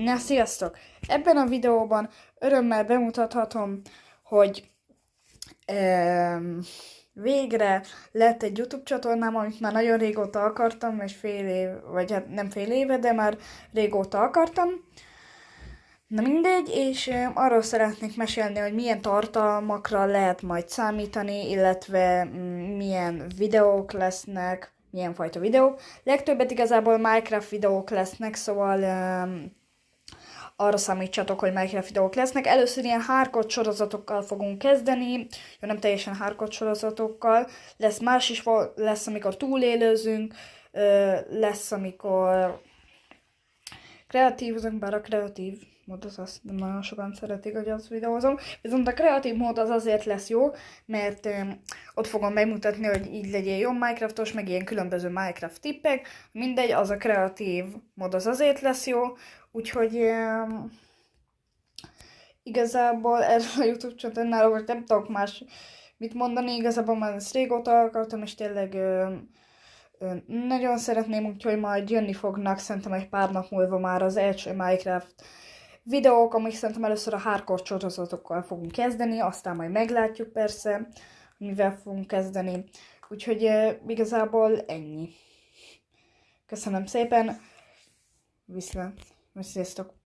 Na, sziasztok! Ebben a videóban örömmel bemutathatom, hogy végre lett egy YouTube csatornám, amit már nagyon régóta akartam, és fél év, vagy hát nem fél éve, de már régóta akartam. Na mindegy, és arról szeretnék mesélni, hogy milyen tartalmakra lehet majd számítani, illetve milyen videók lesznek, milyen fajta videók. Legtöbbet igazából Minecraft videók lesznek, szóval arra számítsatok, hogy Minecraft videók lesznek. Először ilyen hardcore sorozatokkal fogunk kezdeni, jó, nem teljesen hardcore sorozatokkal, lesz más is, lesz amikor túlélőzünk, lesz amikor kreatívozunk, bár a kreatív mód az azt nem nagyon sokan szeretik, hogy azt videózom. Viszont a kreatív mód az azért lesz jó, mert ott fogom megmutatni, hogy így legyél jó Minecraftos, meg ilyen különböző Minecraft tippek. Mindegy, az a kreatív mód az azért lesz jó, úgyhogy igazából erről a YouTube csatornáról most nem tudok más mit mondani, igazából már ezt régóta akartam, és tényleg nagyon szeretném, úgyhogy majd jönni fognak szerintem egy pár nap múlva már az első Minecraft videók, amik szerintem először a hardcore sorozatokkal fogunk kezdeni, aztán majd meglátjuk persze, mivel fogunk kezdeni. Úgyhogy igazából ennyi. Köszönöm szépen, viszlát, sziasztok!